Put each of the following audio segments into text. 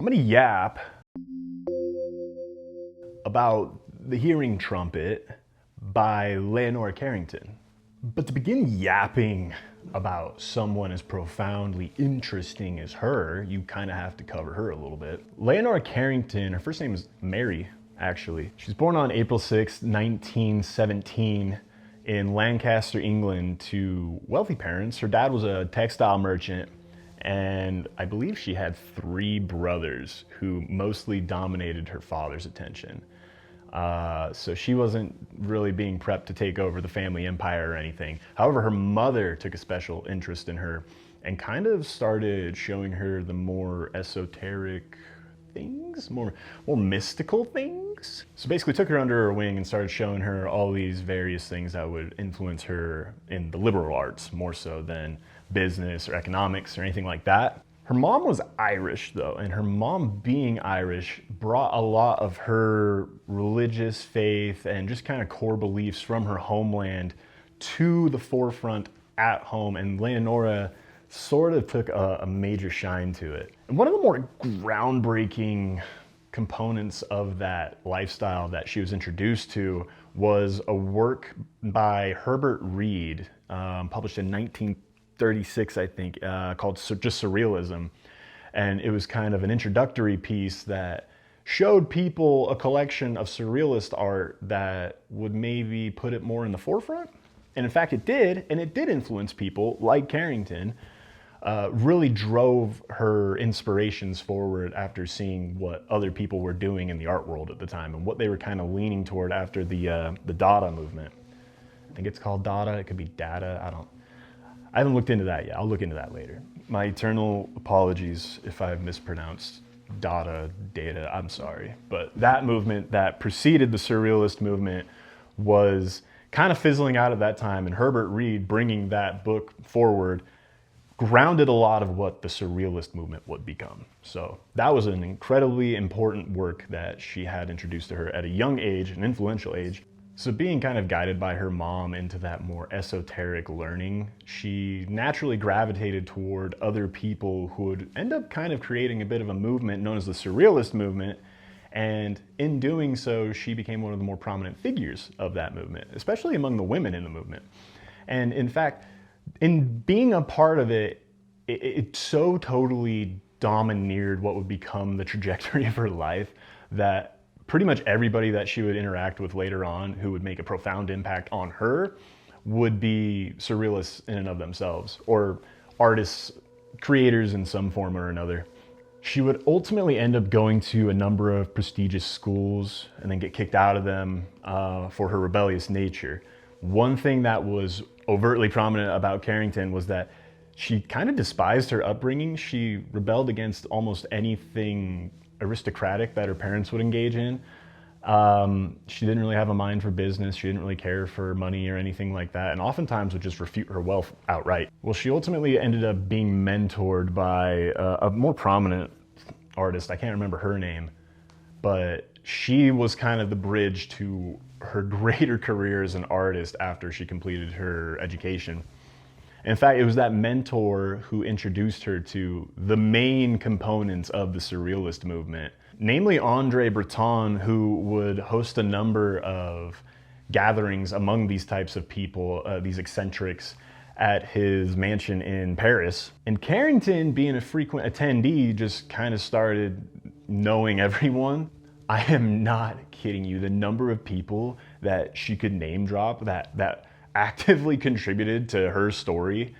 I'm gonna yap about The Hearing Trumpet by Leonora Carrington. But to begin yapping about someone as profoundly interesting as her, you kind of have to cover her a little bit. Leonora Carrington, her first name is Mary, actually. She was born on April 6, 1917 in Lancaster, England, to wealthy parents. Her dad was a textile merchant, and I believe she had 3 brothers who mostly dominated her father's attention. So she wasn't really being prepped to take over the family empire or anything. However, her mother took a special interest in her and kind of started showing her the more esoteric things, more mystical things. So basically took her under her wing and started showing her all these various things that would influence her in the liberal arts, more so than business or economics or anything like that. Her mom was Irish though, and her mom being Irish brought a lot of her religious faith and just kind of core beliefs from her homeland to the forefront at home, and Leonora sort of took a major shine to it. And one of the more groundbreaking components of that lifestyle that she was introduced to was a work by Herbert Reed, published in 1936, I think, called just Surrealism. And it was kind of an introductory piece that showed people a collection of surrealist art that would maybe put it more in the forefront. And in fact, it did, and it did influence people like Carrington. Really drove her inspirations forward after seeing what other people were doing in the art world at the time and what they were kind of leaning toward after the Dada movement. I think it's called Dada, it could be Dada, I haven't looked into that yet. I'll look into that later. My eternal apologies if I've mispronounced Dada, I'm sorry. But that movement that preceded the Surrealist movement was kind of fizzling out at that time, and Herbert Reed bringing that book forward grounded a lot of what the Surrealist movement would become. So that was an incredibly important work that she had introduced to her at a young age, an influential age. So being kind of guided by her mom into that more esoteric learning, she naturally gravitated toward other people who would end up kind of creating a bit of a movement known as the Surrealist movement. And in doing so, she became one of the more prominent figures of that movement, especially among the women in the movement. And in fact, in being a part of it, it so totally domineered what would become the trajectory of her life that pretty much everybody that she would interact with later on who would make a profound impact on her would be surrealists in and of themselves, or artists, creators in some form or another. She would ultimately end up going to a number of prestigious schools and then get kicked out of them for her rebellious nature. One thing that was overtly prominent about Carrington was that she kind of despised her upbringing. She rebelled against almost anything aristocratic that her parents would engage in. She didn't really have a mind for business. She didn't really care for money or anything like that, and oftentimes would just refute her wealth outright. Well, she ultimately ended up being mentored by a more prominent artist. I can't remember her name, but she was kind of the bridge to her greater career as an artist after she completed her education. In fact, it was that mentor who introduced her to the main components of the Surrealist movement, namely Andre Breton, who would host a number of gatherings among these types of people, these eccentrics, at his mansion in Paris. And Carrington, being a frequent attendee, just kind of started knowing everyone. I am not kidding you, the number of people that she could name drop that actively contributed to her story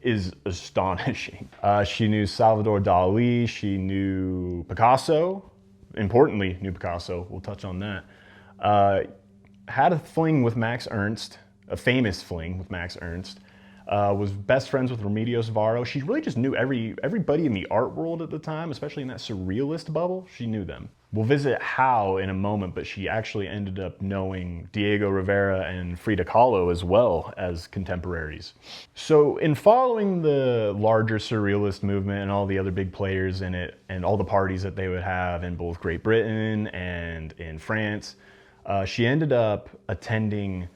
is astonishing. She knew Salvador Dali, she knew Picasso, importantly knew Picasso, we'll touch on that. Had a fling with Max Ernst, a famous fling with Max Ernst. Was best friends with Remedios Varo. She really just knew everybody in the art world at the time, especially in that surrealist bubble. She knew them. We'll visit how in a moment, but she actually ended up knowing Diego Rivera and Frida Kahlo as well as contemporaries. So in following the larger surrealist movement and all the other big players in it and all the parties that they would have in both Great Britain and in France, she ended up attending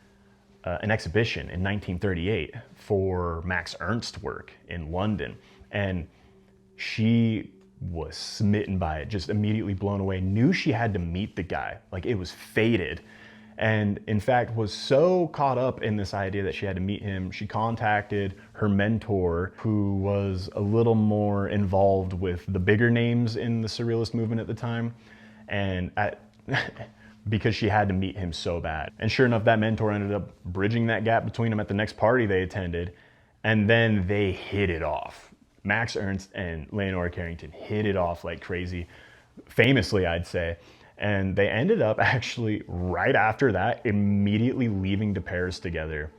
an exhibition in 1938 for Max Ernst work in London. And she was smitten by it, just immediately blown away, knew she had to meet the guy, like it was fated. And in fact, was so caught up in this idea that she had to meet him, she contacted her mentor, who was a little more involved with the bigger names in the Surrealist movement at the time, and because she had to meet him so bad. And sure enough, that mentor ended up bridging that gap between them at the next party they attended, and then they hit it off. Max Ernst and Leonora Carrington hit it off like crazy, famously, I'd say. And they ended up actually, right after that, immediately leaving to Paris together.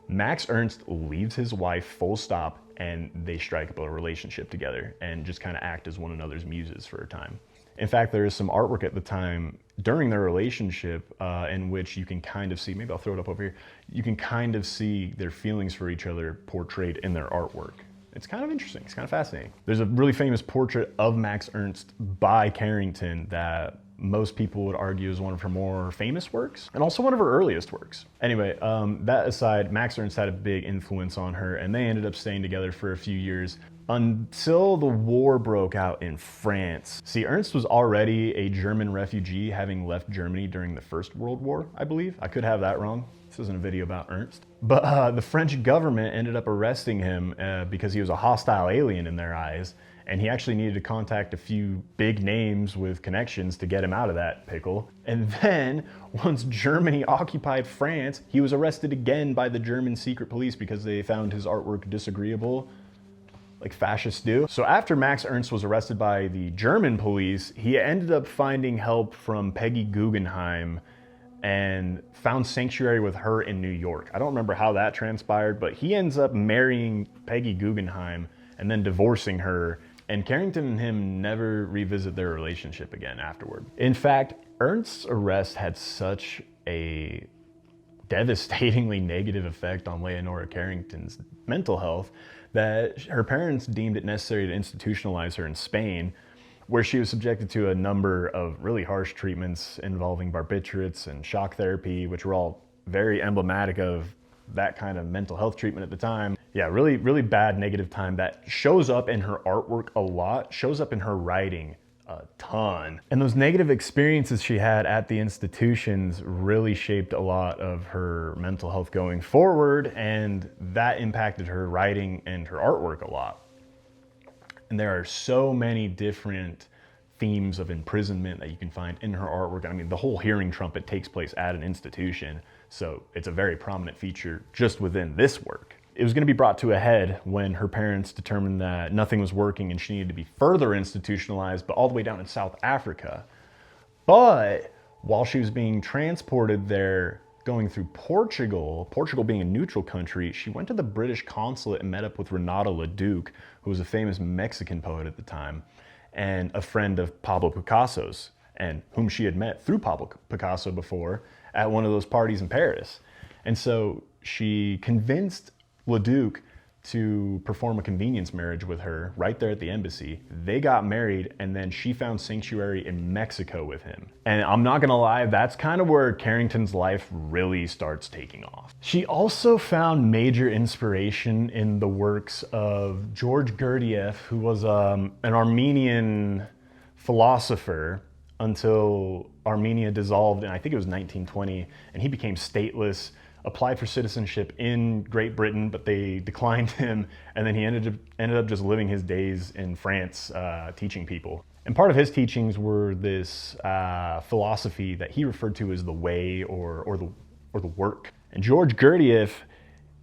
Max Ernst leaves his wife full stop, and they strike up a relationship together and just kind of act as one another's muses for a time. In fact, there is some artwork at the time during their relationship in which you can kind of see, maybe I'll throw it up over here, you can kind of see their feelings for each other portrayed in their artwork. It's kind of interesting, it's kind of fascinating. There's a really famous portrait of Max Ernst by Carrington that most people would argue is one of her more famous works, and also one of her earliest works. Anyway, that aside, Max Ernst had a big influence on her, and they ended up staying together for a few years until the war broke out in France. See, Ernst was already a German refugee, having left Germany during the First World War, I believe. I could have that wrong. This isn't a video about Ernst. But the French government ended up arresting him because he was a hostile alien in their eyes, and he actually needed to contact a few big names with connections to get him out of that pickle. And then, once Germany occupied France, he was arrested again by the German secret police because they found his artwork disagreeable, like fascists do. So after Max Ernst was arrested by the German police, he ended up finding help from Peggy Guggenheim and found sanctuary with her in New York. I don't remember how that transpired, but he ends up marrying Peggy Guggenheim and then divorcing her. And Carrington and him never revisit their relationship again afterward. In fact, Ernst's arrest had such a devastatingly negative effect on Leonora Carrington's mental health that her parents deemed it necessary to institutionalize her in Spain, where she was subjected to a number of really harsh treatments involving barbiturates and shock therapy, which were all very emblematic of that kind of mental health treatment at the time. Yeah, really, really bad negative time that shows up in her artwork a lot, shows up in her writing a ton. And those negative experiences she had at the institutions really shaped a lot of her mental health going forward, and that impacted her writing and her artwork a lot. And there are so many different themes of imprisonment that you can find in her artwork. I mean, the whole Hearing Trumpet takes place at an institution, so it's a very prominent feature just within this work. It was going to be brought to a head when her parents determined that nothing was working and she needed to be further institutionalized, but all the way down in South Africa. But while she was being transported there, going through Portugal, Portugal being a neutral country, she went to the British consulate and met up with Renato Leduc, who was a famous Mexican poet at the time, and a friend of Pablo Picasso's, and whom she had met through Pablo Picasso before at one of those parties in Paris. And so she convinced Leduc to perform a convenience marriage with her right there at the embassy. They got married, and then she found sanctuary in Mexico with him. And I'm not gonna lie, that's kind of where Carrington's life really starts taking off. She also found major inspiration in the works of George Gurdjieff, who was an Armenian philosopher until Armenia dissolved in, I think it was 1920, and he became stateless, applied for citizenship in Great Britain, but they declined him, and then he ended up just living his days in France teaching people. And part of his teachings were this philosophy that he referred to as the way or the work. And George Gurdjieff,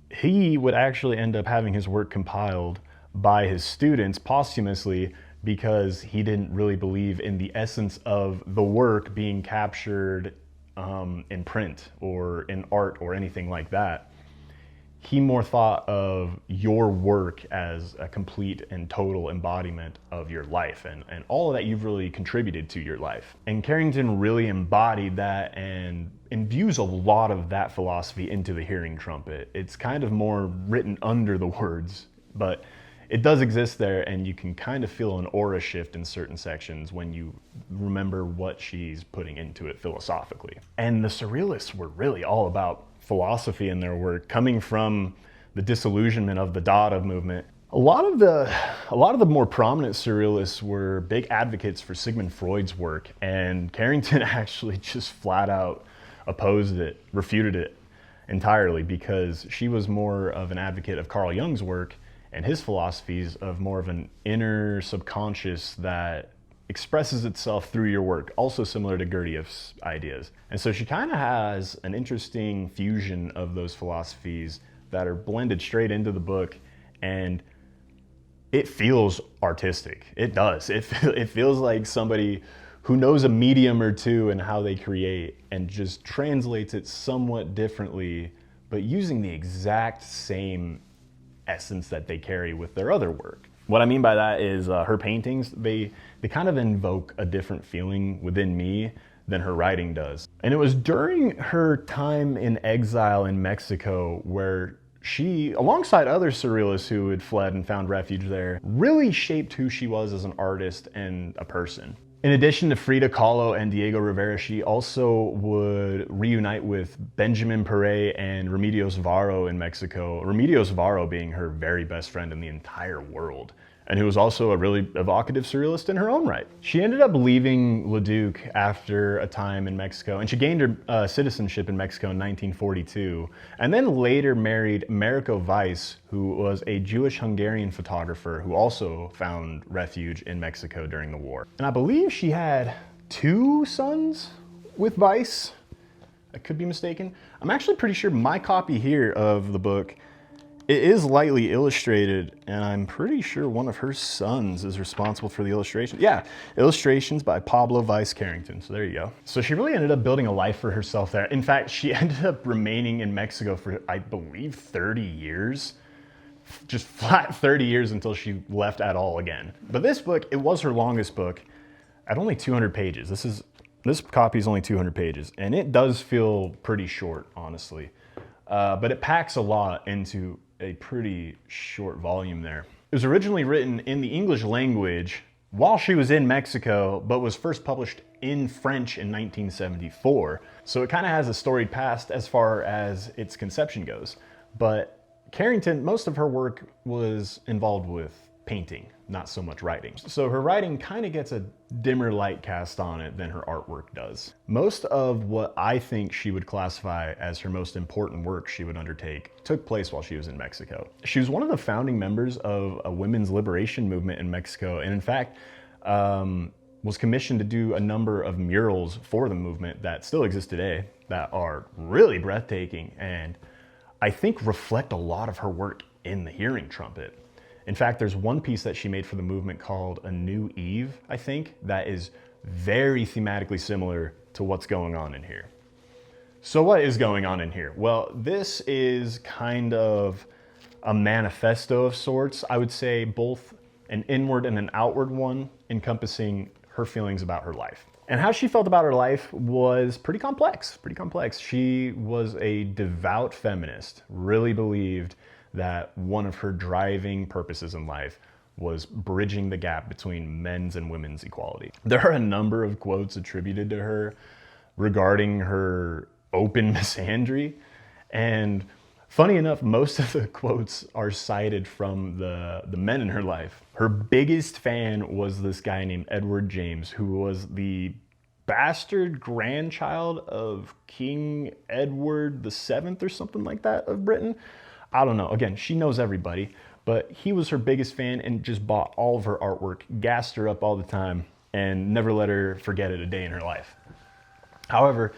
he would actually end up having his work compiled by his students posthumously because he didn't really believe in the essence of the work being captured in print or in art or anything like that. He more thought of your work as a complete and total embodiment of your life and all of that you've really contributed to your life. And Carrington really embodied that and imbues a lot of that philosophy into the Hearing Trumpet. It's kind of more written under the words, but it does exist there, and you can kind of feel an aura shift in certain sections when you remember what she's putting into it philosophically. And the Surrealists were really all about philosophy in their work, coming from the disillusionment of the Dada movement. A lot of the more prominent surrealists were big advocates for Sigmund Freud's work, and Carrington actually just flat out opposed it, refuted it entirely, because she was more of an advocate of Carl Jung's work and his philosophies of more of an inner subconscious that expresses itself through your work, also similar to Gurdjieff's ideas. And so she kind of has an interesting fusion of those philosophies that are blended straight into the book, and it feels artistic. It does. It feels like somebody who knows a medium or two and how they create, and just translates it somewhat differently, but using the exact same essence that they carry with their other work. What I mean by that is her paintings, they kind of invoke a different feeling within me than her writing does. And it was during her time in exile in Mexico where she, alongside other surrealists who had fled and found refuge there, really shaped who she was as an artist and a person. In addition to Frida Kahlo and Diego Rivera, she also would reunite with Benjamin Pérez and Remedios Varo in Mexico, Remedios Varo being her very best friend in the entire world, and who was also a really evocative surrealist in her own right. She ended up leaving Leduc after a time in Mexico, and she gained her citizenship in Mexico in 1942, and then later married Mariko Weiss, who was a Jewish-Hungarian photographer who also found refuge in Mexico during the war. And I believe she had 2 sons with Weiss. I could be mistaken. I'm actually pretty sure my copy here of the book, it is lightly illustrated, and I'm pretty sure one of her sons is responsible for the illustration. Yeah, illustrations by Pablo Weiss Carrington, so there you go. So she really ended up building a life for herself there. In fact, she ended up remaining in Mexico for, I believe, 30 years. Just flat 30 years until she left at all again. But this book, it was her longest book at only 200 pages. This copy is only 200 pages, and it does feel pretty short, honestly. But it packs a lot into a pretty short volume there. It was originally written in the English language while she was in Mexico, but was first published in French in 1974. So it kind of has a storied past as far as its conception goes. But Carrington, most of her work was involved with painting, not so much writing. So her writing kind of gets a dimmer light cast on it than her artwork does. Most of what I think she would classify as her most important work she would undertake took place while she was in Mexico. She was one of the founding members of a women's liberation movement in Mexico, and in fact, was commissioned to do a number of murals for the movement that still exist today that are really breathtaking, and I think reflect a lot of her work in the Hearing Trumpet. In fact, there's one piece that she made for the movement called A New Eve, I think, that is very thematically similar to what's going on in here. So what is going on in here? Well, this is kind of a manifesto of sorts. I would say both an inward and an outward one, encompassing her feelings about her life. And how she felt about her life was pretty complex. She was a devout feminist, really believed that one of her driving purposes in life was bridging the gap between men's and women's equality. There are a number of quotes attributed to her regarding her open misandry, and funny enough, most of the quotes are cited from the men in her life. Her biggest fan was this guy named Edward James, who was the bastard grandchild of King Edward VII or something like that of Britain. I don't know. Again, she knows everybody, but he was her biggest fan and just bought all of her artwork, gassed her up all the time, and never let her forget it a day in her life. However,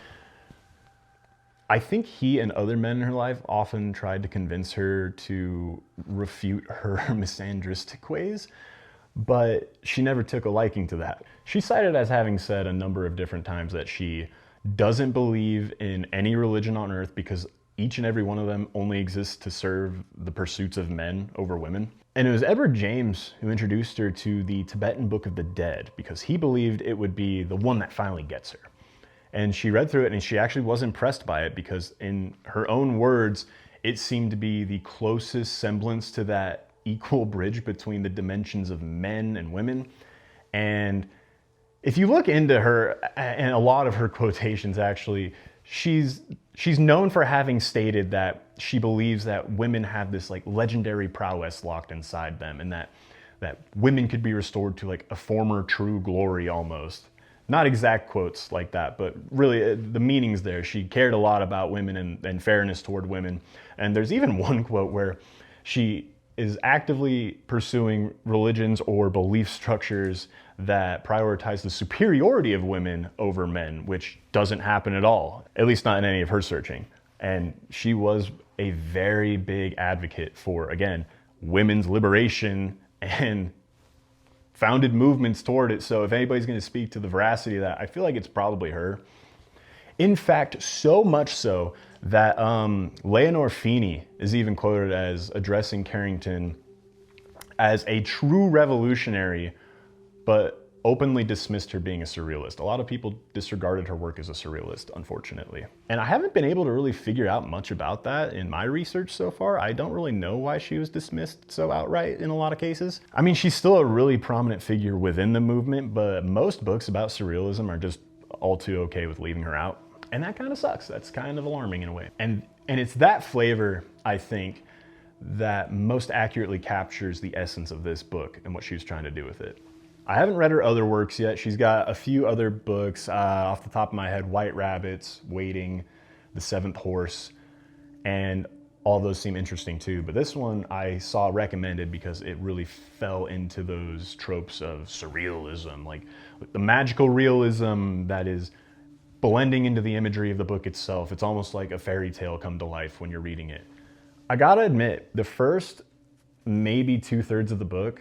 I think he and other men in her life often tried to convince her to refute her misandristic ways, but she never took a liking to that. She's cited as having said a number of different times that she doesn't believe in any religion on earth because each and every one of them only exists to serve the pursuits of men over women. And it was Edward James who introduced her to the Tibetan Book of the Dead because he believed it would be the one that finally gets her. And she read through it and she actually was impressed by it because in her own words, it seemed to be the closest semblance to that equal bridge between the dimensions of men and women. And if you look into her, and a lot of her quotations actually, she's known for having stated that she believes that women have this like legendary prowess locked inside them, and that women could be restored to like a former true glory almost. Not exact quotes like that, but really the meaning's there. She cared a lot about women and fairness toward women. And there's even one quote where she is actively pursuing religions or belief structures that prioritize the superiority of women over men, which doesn't happen at all, at least not in any of her searching. And she was a very big advocate for, again, women's liberation and founded movements toward it. So if anybody's going to speak to the veracity of that, I feel like it's probably her. In fact, so much so that Leonor Feeney is even quoted as addressing Carrington as a true revolutionary, but openly dismissed her being a surrealist. A lot of people disregarded her work as a surrealist, unfortunately. And I haven't been able to really figure out much about that in my research so far. I don't really know why she was dismissed so outright in a lot of cases. I mean, she's still a really prominent figure within the movement, but most books about surrealism are just all too okay with leaving her out. And that kind of sucks. That's kind of alarming in a way. And it's that flavor, I think, that most accurately captures the essence of this book and what she was trying to do with it. I haven't read her other works yet. She's got a few other books, off the top of my head, White Rabbits, Waiting, The Seventh Horse, and all those seem interesting too. But this one I saw recommended because it really fell into those tropes of surrealism, like the magical realism that is blending into the imagery of the book itself. It's almost like a fairy tale come to life when you're reading it. I gotta admit, the first maybe 2/3 of the book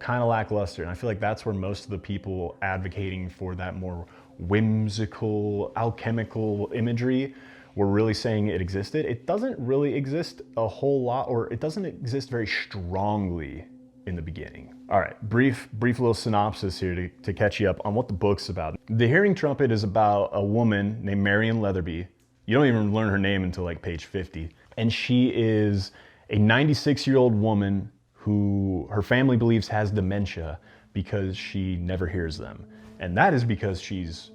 kind of lackluster, and I feel like that's where most of the people advocating for that more whimsical, alchemical imagery were really saying it existed. It doesn't really exist a whole lot, or it doesn't exist very strongly in the beginning. All right, brief little synopsis here to catch you up on what the book's about. The Hearing Trumpet is about a woman named Marion Leatherby. You don't even learn her name until like page 50. And she is a 96-year-old woman who her family believes has dementia because she never hears them. And that is because she's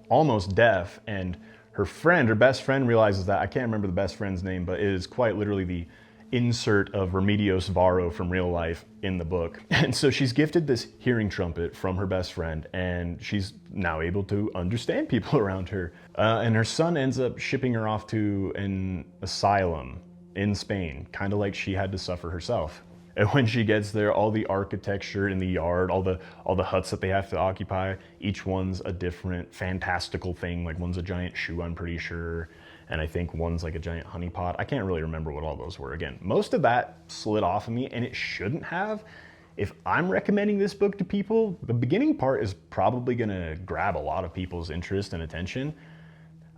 almost deaf, and her best friend realizes that. I can't remember the best friend's name, but it is quite literally the insert of Remedios Varo from real life in the book. And so she's gifted this hearing trumpet from her best friend, and she's now able to understand people around her. And her son ends up shipping her off to an asylum in Spain, kind of like she had to suffer herself. And when she gets there, all the architecture in the yard, all the huts that they have to occupy, each one's a different fantastical thing. Like one's a giant shoe, I'm pretty sure. And I think one's like a giant honey pot. I can't really remember what all those were. Again, most of that slid off of me, and it shouldn't have. If I'm recommending this book to people, the beginning part is probably gonna grab a lot of people's interest and attention,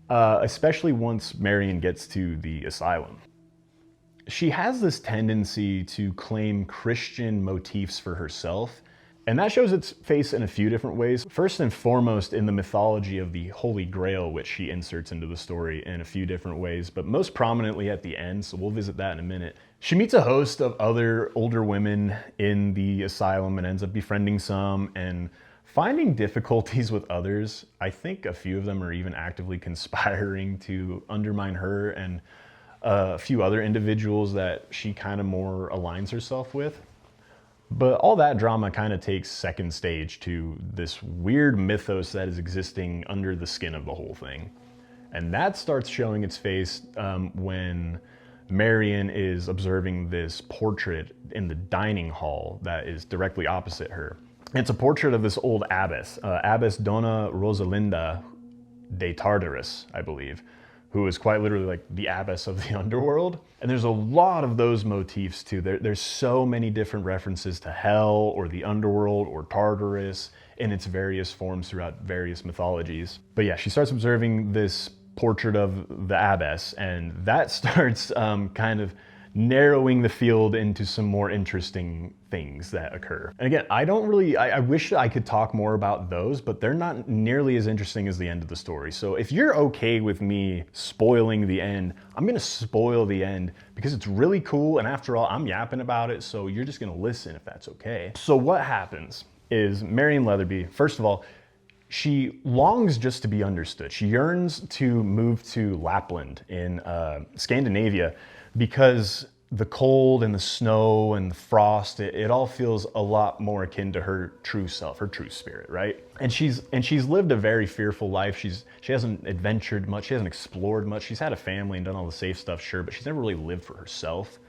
especially once Marion gets to the asylum. She has this tendency to claim Christian motifs for herself, and that shows its face in a few different ways. First and foremost, in the mythology of the Holy Grail, which she inserts into the story in a few different ways, but most prominently at the end, so we'll visit that in a minute. She meets a host of other older women in the asylum and ends up befriending some and finding difficulties with others. I think a few of them are even actively conspiring to undermine her and a few other individuals that she kind of more aligns herself with. But all that drama kind of takes second stage to this weird mythos that is existing under the skin of the whole thing. And that starts showing its face when Marion is observing this portrait in the dining hall that is directly opposite her. It's a portrait of this old abbess, Abbess Donna Rosalinda de Tartarus, I believe, who is quite literally like the abbess of the underworld. And there's a lot of those motifs too. There's so many different references to hell or the underworld or Tartarus in its various forms throughout various mythologies. But yeah, she starts observing this portrait of the abbess, and that starts kind of narrowing the field into some more interesting things that occur. And again, I wish I could talk more about those, but they're not nearly as interesting as the end of the story. So if you're okay with me spoiling the end, I'm gonna spoil the end because it's really cool, and after all, I'm yapping about it, so you're just gonna listen if that's okay. So what happens is Marion Leatherby, first of all, She longs just to be understood. She yearns to move to Lapland in Scandinavia because the cold and the snow and the frost, it all feels a lot more akin to her true self, her true spirit, right? And she's lived a very fearful life. She hasn't adventured much, she hasn't explored much. She's had a family and done all the safe stuff, sure, but she's never really lived for herself.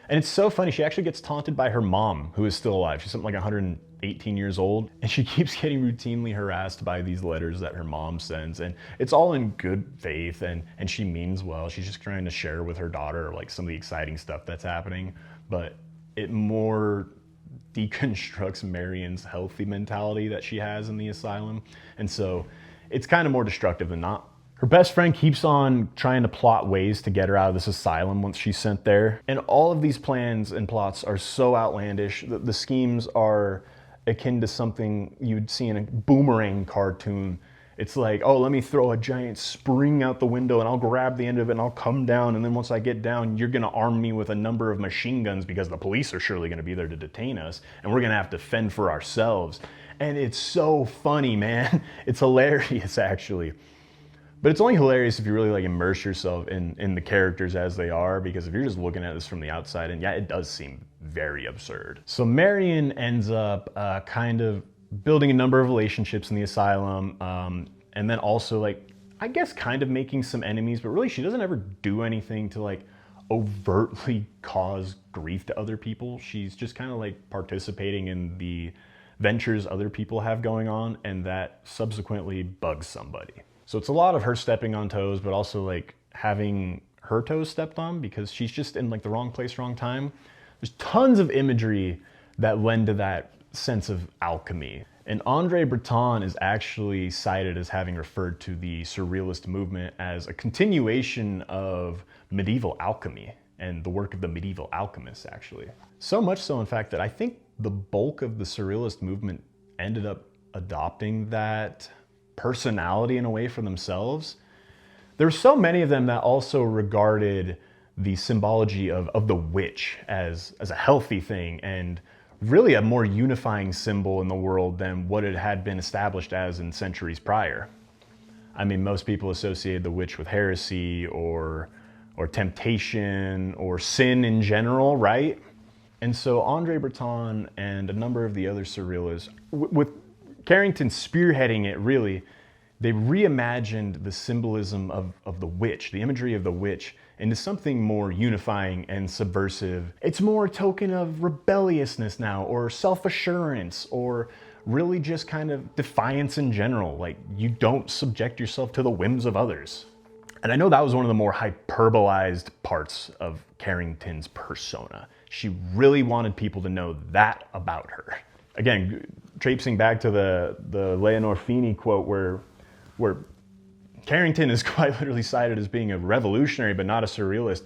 And it's so funny, she actually gets taunted by her mom, who is still alive. She's something like 118 years old, and she keeps getting routinely harassed by these letters that her mom sends. And it's all in good faith, and she means well. She's just trying to share with her daughter like some of the exciting stuff that's happening, but it more deconstructs Marion's healthy mentality that she has in the asylum. And so it's kind of more destructive than not. Her best friend keeps on trying to plot ways to get her out of this asylum once she's sent there. And all of these plans and plots are so outlandish. The schemes are akin to something you'd see in a Boomerang cartoon. It's like, oh, let me throw a giant spring out the window and I'll grab the end of it and I'll come down. And then once I get down, you're gonna arm me with a number of machine guns because the police are surely gonna be there to detain us. And we're gonna have to fend for ourselves. And it's so funny, man. It's hilarious, actually. But it's only hilarious if you really like immerse yourself in the characters as they are, because if you're just looking at this from the outside, and yeah, it does seem very absurd. So Marion ends up kind of building a number of relationships in the asylum, and then also like, I guess kind of making some enemies, but really she doesn't ever do anything to like overtly cause grief to other people. She's just kind of like participating in the ventures other people have going on, and that subsequently bugs somebody. So it's a lot of her stepping on toes, but also like having her toes stepped on because she's just in like the wrong place, wrong time. There's tons of imagery that lend to that sense of alchemy. And Andre Breton is actually cited as having referred to the Surrealist movement as a continuation of medieval alchemy and the work of the medieval alchemists, actually. So much so, in fact, that I think the bulk of the Surrealist movement ended up adopting that personality in a way for themselves. There's so many of them that also regarded the symbology of the witch as a healthy thing and really a more unifying symbol in the world than what it had been established as in centuries prior. I mean, most people associated the witch with heresy or temptation or sin in general, right? And so Andre Breton and a number of the other surrealists, with Carrington spearheading it, really, they reimagined the symbolism of the witch, the imagery of the witch, into something more unifying and subversive. It's more a token of rebelliousness now, or self-assurance, or really just kind of defiance in general. Like, you don't subject yourself to the whims of others. And I know that was one of the more hyperbolized parts of Carrington's persona. She really wanted people to know that about her. Again, traipsing back to the Leonora Feeney quote where Carrington is quite literally cited as being a revolutionary but not a surrealist.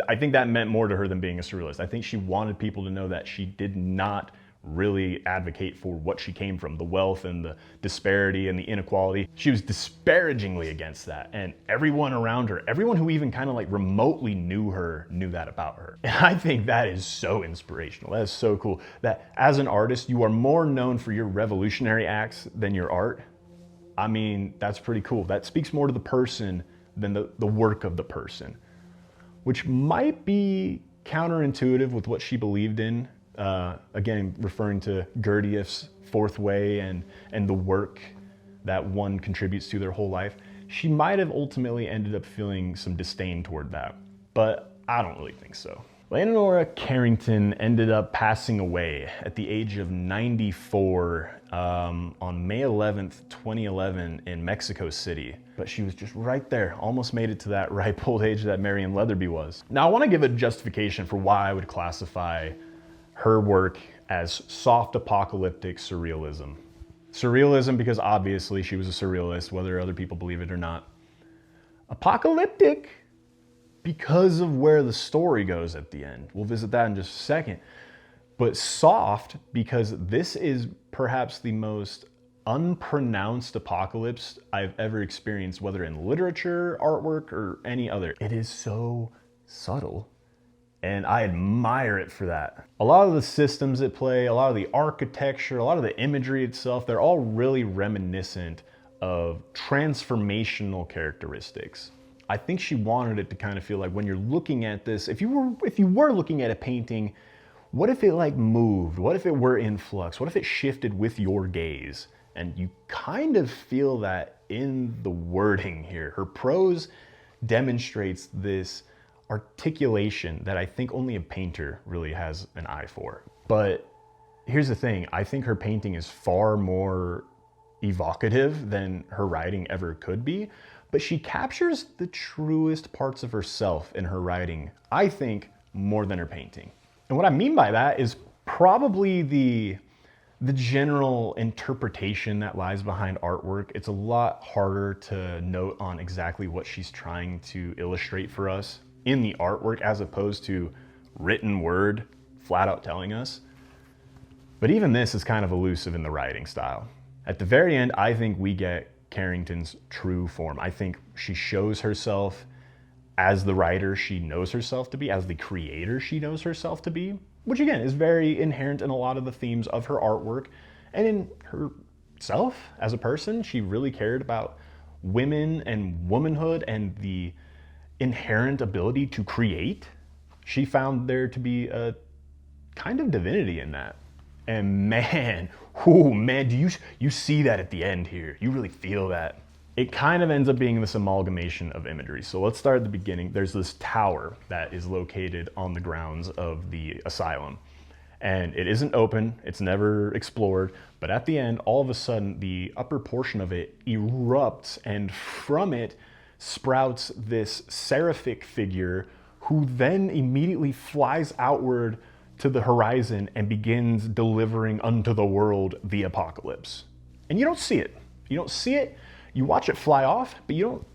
I think that meant more to her than being a surrealist. I think she wanted people to know that she did not really advocate for what she came from, the wealth and the disparity and the inequality. She was disparagingly against that, and everyone around her, everyone who even kind of like remotely knew her, knew that about her. And I think that is so inspirational. That is so cool, that as an artist, you are more known for your revolutionary acts than your art. I mean, that's pretty cool. That speaks more to the person than the work of the person, which might be counterintuitive with what she believed in. Again, referring to Gurdjieff's fourth way and the work that one contributes to their whole life. She might have ultimately ended up feeling some disdain toward that, but I don't really think so. Leonora Carrington ended up passing away at the age of 94 on May 11th, 2011 in Mexico City. But she was just right there, almost made it to that ripe old age that Marion Leatherby was. Now I want to give a justification for why I would classify her work as soft apocalyptic surrealism. Surrealism because obviously she was a surrealist, whether other people believe it or not. Apocalyptic because of where the story goes at the end. We'll visit that in just a second. But soft because this is perhaps the most unpronounced apocalypse I've ever experienced, whether in literature, artwork, or any other. It is so subtle And I admire it for that. A lot of the systems at play, a lot of the architecture, a lot of the imagery itself, they're all really reminiscent of transformational characteristics. I think she wanted it to kind of feel like when you're looking at this, if you were looking at a painting, what if it like moved? What if it were in flux? What if it shifted with your gaze? And you kind of feel that in the wording here. Her prose demonstrates this articulation that I think only a painter really has an eye for. But here's the thing, I think her painting is far more evocative than her writing ever could be, but she captures the truest parts of herself in her writing, I think, more than her painting. And what I mean by that is probably the general interpretation that lies behind artwork. It's a lot harder to note on exactly what she's trying to illustrate for us in the artwork as opposed to written word flat out telling us. But even this is kind of elusive in the writing style. At the very end, I think we get Carrington's true form. I think she shows herself as the writer she knows herself to be, as the creator she knows herself to be, which again is very inherent in a lot of the themes of her artwork. And in herself as a person, she really cared about women and womanhood and the inherent ability to create. She found there to be a kind of divinity in that. And man, oh man, do you see that at the end here? You really feel that. It kind of ends up being this amalgamation of imagery. So let's start at the beginning. There's this tower that is located on the grounds of the asylum. And it isn't open, it's never explored, but at the end, all of a sudden, the upper portion of it erupts, and from it sprouts this seraphic figure who then immediately flies outward to the horizon and begins delivering unto the world the apocalypse. And you don't see it. You don't see it. You watch it fly off, but you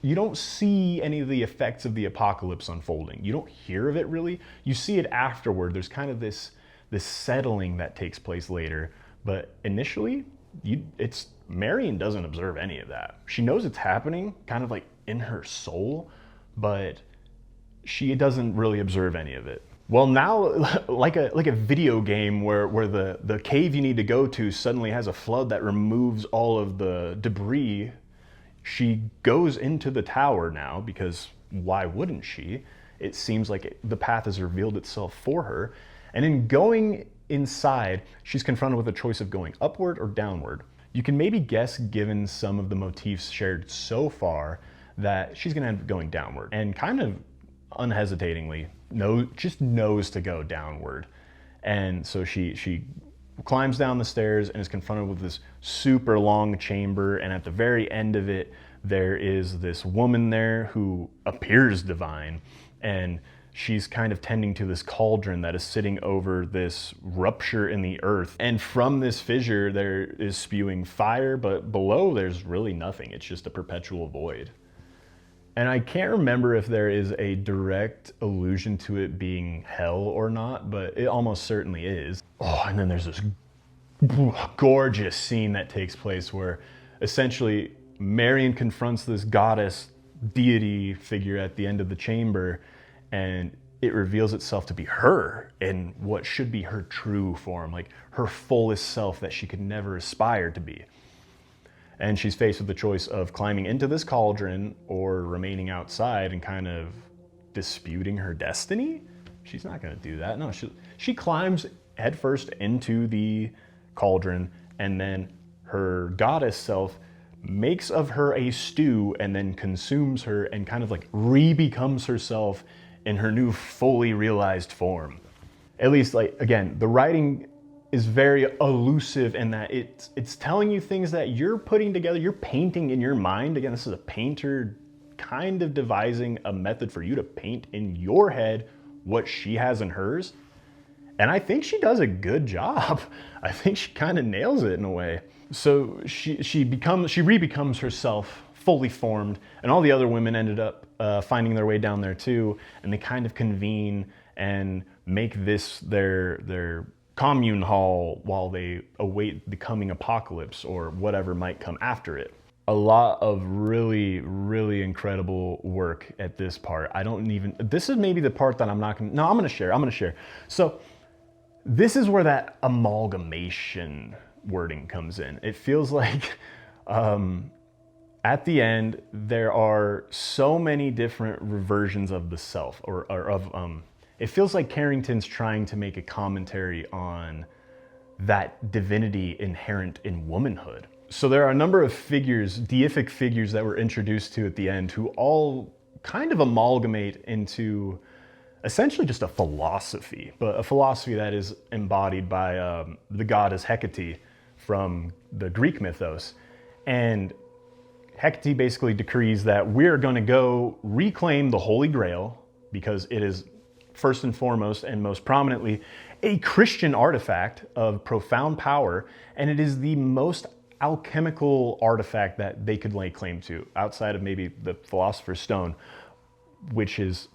don't see any of the effects of the apocalypse unfolding. You don't hear of it really. You see it afterward. There's kind of this settling that takes place later, but initially, Marion doesn't observe any of that. She knows it's happening, kind of like in her soul, but she doesn't really observe any of it. Well, now, like a video game where the cave you need to go to suddenly has a flood that removes all of the debris, she goes into the tower now, because why wouldn't she? It seems like the path has revealed itself for her. And in going inside, she's confronted with a choice of going upward or downward. You can maybe guess, given some of the motifs shared so far, that she's gonna end up going downward, and kind of unhesitatingly just knows to go downward. And so she climbs down the stairs and is confronted with this super long chamber, and at the very end of it there is this woman there who appears divine, and she's kind of tending to this cauldron that is sitting over this rupture in the earth, and from this fissure there is spewing fire, but below there's really nothing. It's just a perpetual void. And I can't remember if there is a direct allusion to it being hell or not, but it almost certainly is. Oh, and then there's this gorgeous scene that takes place where essentially Marion confronts this goddess deity figure at the end of the chamber, and it reveals itself to be her in what should be her true form, like her fullest self that she could never aspire to be. And she's faced with the choice of climbing into this cauldron or remaining outside and kind of disputing her destiny. She's not going to do that. No, she climbs headfirst into the cauldron, and then her goddess self makes of her a stew and then consumes her and kind of like re-becomes herself in her new fully realized form. At least, like, again, the writing is very elusive in that it's telling you things that you're putting together, you're painting in your mind. Again, this is a painter kind of devising a method for you to paint in your head what she has in hers. And I think she does a good job. I think she kind of nails it in a way. So she re-becomes herself fully formed, and all the other women ended up finding their way down there too, and they kind of convene and make this their commune hall while they await the coming apocalypse or whatever might come after it. a lot of really, really incredible work at this part. This is maybe the part that I'm gonna share. So this is where that amalgamation wording comes in. It feels like at the end, there are so many different versions of the self, it feels like Carrington's trying to make a commentary on that divinity inherent in womanhood. So there are a number of figures, deific figures that we're introduced to at the end who all kind of amalgamate into essentially just a philosophy, but a philosophy that is embodied by the goddess Hecate from the Greek mythos. And Hecate basically decrees that we're going to go reclaim the Holy Grail because it is first and foremost and most prominently a Christian artifact of profound power, and it is the most alchemical artifact that they could lay claim to outside of maybe the Philosopher's Stone, which is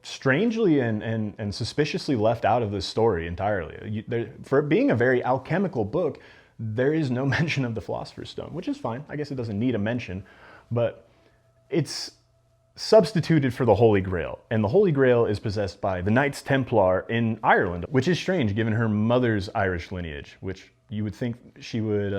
strangely and suspiciously left out of this story entirely. For it being a very alchemical book, there is no mention of the Philosopher's Stone, which is fine. I guess it doesn't need a mention, but it's substituted for the Holy Grail. And the Holy Grail is possessed by the Knights Templar in Ireland, which is strange given her mother's Irish lineage, which you would think she would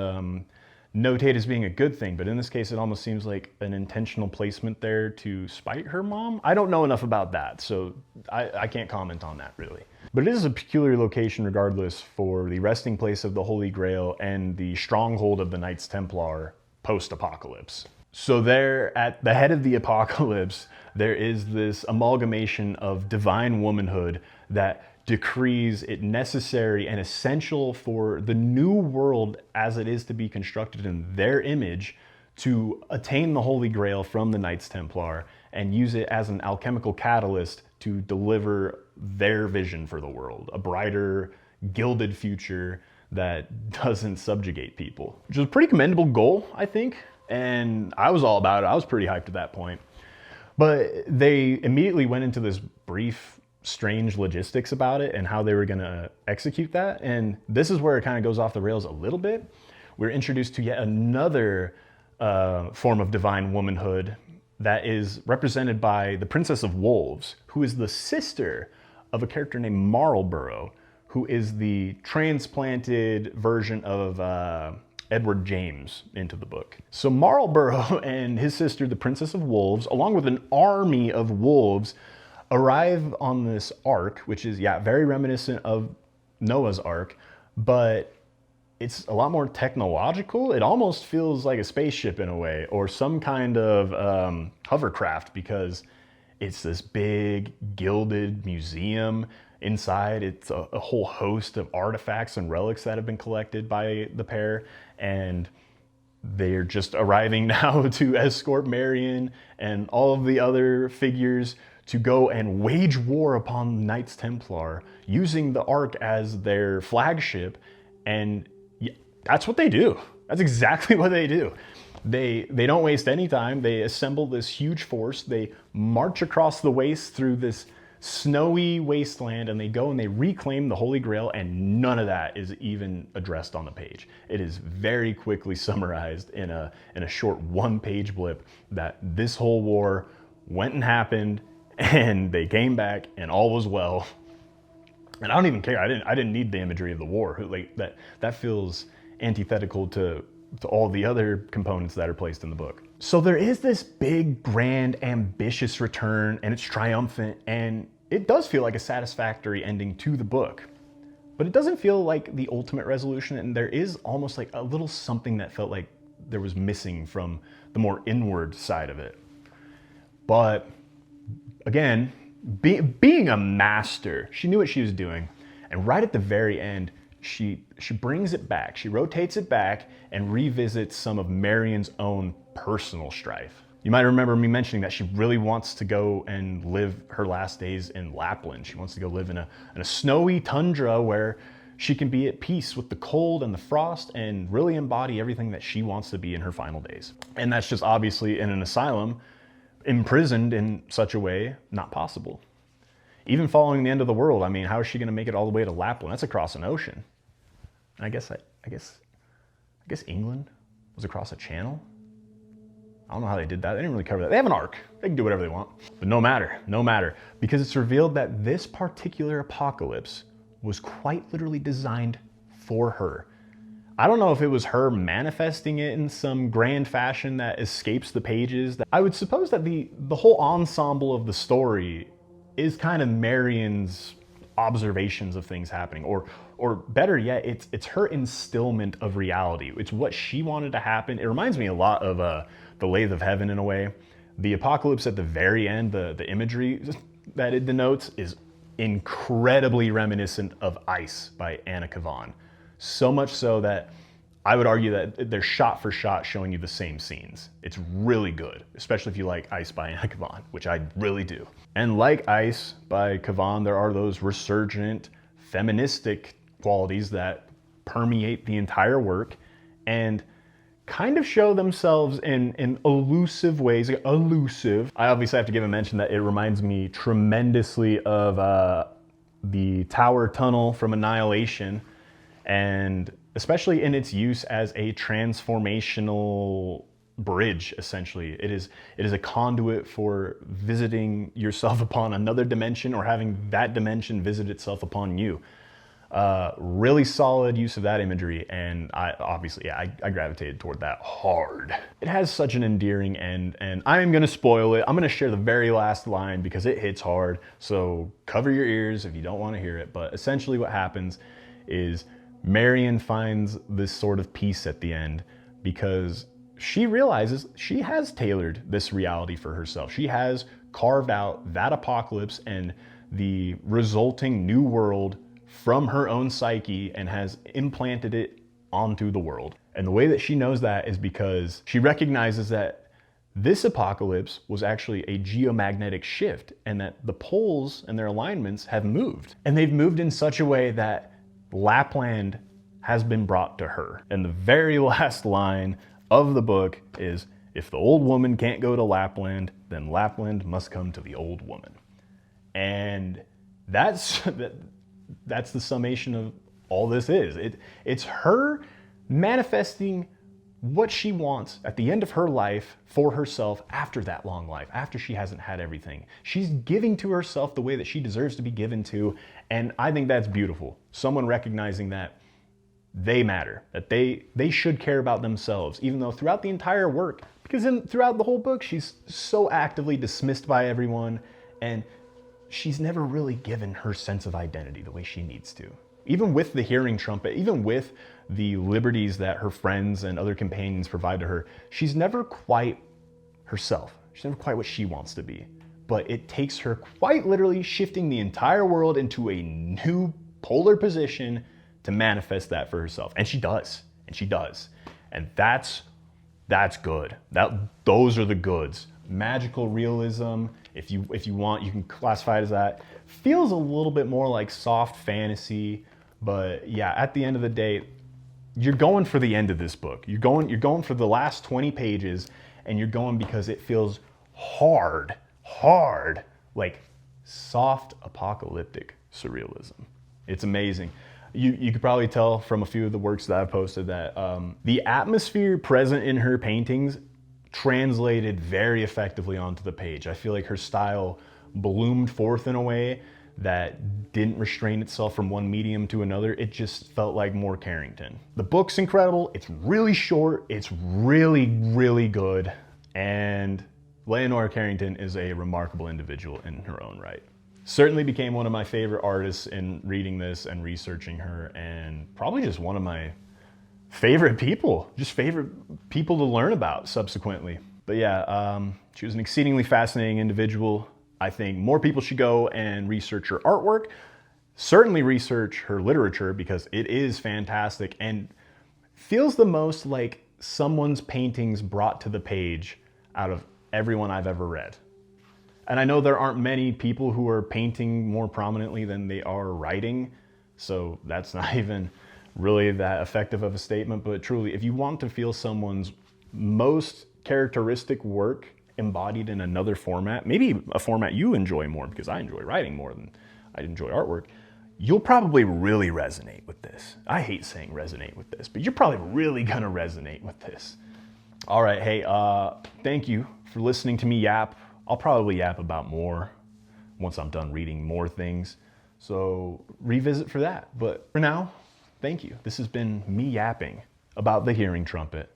notate as being a good thing. But in this case, it almost seems like an intentional placement there to spite her mom. I don't know enough about that, so I can't comment on that really. But it is a peculiar location regardless for the resting place of the Holy Grail and the stronghold of the Knights Templar post-apocalypse. So there, at the head of the apocalypse, there is this amalgamation of divine womanhood that decrees it necessary and essential for the new world as it is to be constructed in their image to attain the Holy Grail from the Knights Templar and use it as an alchemical catalyst to deliver their vision for the world, a brighter, gilded future that doesn't subjugate people, which is a pretty commendable goal, I think. And I was all about it. I was pretty hyped at that point. But they immediately went into this brief, strange logistics about it and how they were going to execute that. And this is where it kind of goes off the rails a little bit. We're introduced to yet another form of divine womanhood that is represented by the Princess of Wolves, who is the sister of a character named Marlborough, who is the transplanted version of Edward James into the book. So Marlborough and his sister, the Princess of Wolves, along with an army of wolves, arrive on this ark, which is, very reminiscent of Noah's Ark, but it's a lot more technological. It almost feels like a spaceship in a way, or some kind of hovercraft, because it's this big gilded museum. Inside, it's a whole host of artifacts and relics that have been collected by the pair, and they're just arriving now to escort Marion and all of the other figures to go and wage war upon the Knights Templar, using the Ark as their flagship. And that's what they do. That's exactly what they do. They don't waste any time. They assemble this huge force. They march across the waste through this snowy wasteland, and they go and they reclaim the Holy Grail, and none of that is even addressed on the page. It is very quickly summarized in a short one-page blip that this whole war went and happened, and they came back, and all was well. And I don't even care. I didn't need the imagery of the war. Like that feels antithetical to all the other components that are placed in the book. So there is this big, grand, ambitious return, and it's triumphant, and it does feel like a satisfactory ending to the book. But it doesn't feel like the ultimate resolution, and there is almost like a little something that felt like there was missing from the more inward side of it. But again, being a master, she knew what she was doing, and right at the very end, she brings it back. She rotates it back and revisits some of Marion's own personal strife. You might remember me mentioning that she really wants to go and live her last days in Lapland. She wants to go live in a snowy tundra where she can be at peace with the cold and the frost and really embody everything that she wants to be in her final days. And that's just obviously in an asylum, imprisoned in such a way, not possible. Even following the end of the world, I mean, how is she going to make it all the way to Lapland? That's across an ocean. I guess England. was across a channel. I don't know how they did that. They didn't really cover that. They have an arc. They can do whatever they want. But no matter, because it's revealed that this particular apocalypse was quite literally designed for her. I don't know if it was her manifesting it in some grand fashion that escapes the pages. I would suppose that the whole ensemble of the story is kind of Marion's observations of things happening, or better yet, it's her instillment of reality. It's what she wanted to happen. It reminds me a lot of the Lathe of Heaven in a way. The apocalypse at the very end, the imagery that it denotes is incredibly reminiscent of Ice by Anna Kavan. So much so that I would argue that they're shot for shot showing you the same scenes. It's really good, especially if you like Ice by Anna Kavan, which I really do. And like Ice by Kavan, there are those resurgent, feministic qualities that permeate the entire work and kind of show themselves in elusive ways. Elusive. I obviously have to give a mention that it reminds me tremendously of the Tower Tunnel from Annihilation, and especially in its use as a transformational bridge, essentially. It is a conduit for visiting yourself upon another dimension or having that dimension visit itself upon you. Really solid use of that imagery, and I gravitated toward that hard. It has such an endearing end, and I am gonna spoil it. I'm gonna share the very last line because it hits hard, so cover your ears if you don't wanna hear it. But essentially what happens is Marion finds this sort of peace at the end because she realizes she has tailored this reality for herself. She has carved out that apocalypse and the resulting new world from her own psyche and has implanted it onto the world. And the way that she knows that is because she recognizes that this apocalypse was actually a geomagnetic shift and that the poles and their alignments have moved. And they've moved in such a way that Lapland has been brought to her. And the very last line of the book is, if the old woman can't go to Lapland, then Lapland must come to the old woman. And that's the summation of all this is. It's her manifesting what she wants at the end of her life for herself after that long life, after she hasn't had everything. She's giving to herself the way that she deserves to be given to, and I think that's beautiful. Someone recognizing that they matter, that they should care about themselves, even though throughout the entire work, because throughout the whole book, she's so actively dismissed by everyone, and she's never really given her sense of identity the way she needs to. Even with the Hearing Trumpet, even with the liberties that her friends and other companions provide to her, she's never quite herself. She's never quite what she wants to be. But it takes her quite literally shifting the entire world into a new polar position to manifest that for herself. And she does. And that's good. Those are the goods. Magical realism, if you want, you can classify it as that. Feels a little bit more like soft fantasy, but yeah, at the end of the day, you're going for the end of this book. You're going for the last 20 pages, and you're going because it feels hard, like soft apocalyptic surrealism. It's amazing. You could probably tell from a few of the works that I've posted that the atmosphere present in her paintings translated very effectively onto the page. I feel like her style bloomed forth in a way that didn't restrain itself from one medium to another. It just felt like more Carrington. The book's incredible. It's really short. It's really, really good. And Leonora Carrington is a remarkable individual in her own right. Certainly became one of my favorite artists in reading this and researching her, and probably just one of my favorite people to learn about subsequently. But yeah, she was an exceedingly fascinating individual. I think more people should go and research her artwork. Certainly research her literature because it is fantastic and feels the most like someone's paintings brought to the page out of everyone I've ever read. And I know there aren't many people who are painting more prominently than they are writing, so that's not even really that effective of a statement, but truly, if you want to feel someone's most characteristic work embodied in another format, maybe a format you enjoy more, because I enjoy writing more than I enjoy artwork, you'll probably really resonate with this. I hate saying resonate with this, but you're probably really gonna resonate with this. All right, hey, thank you for listening to me yap. I'll probably yap about more once I'm done reading more things. So revisit for that. But for now, thank you. This has been me yapping about the Hearing Trumpet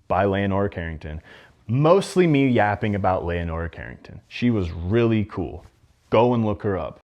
by Leonora Carrington. Mostly me yapping about Leonora Carrington. She was really cool. Go and look her up.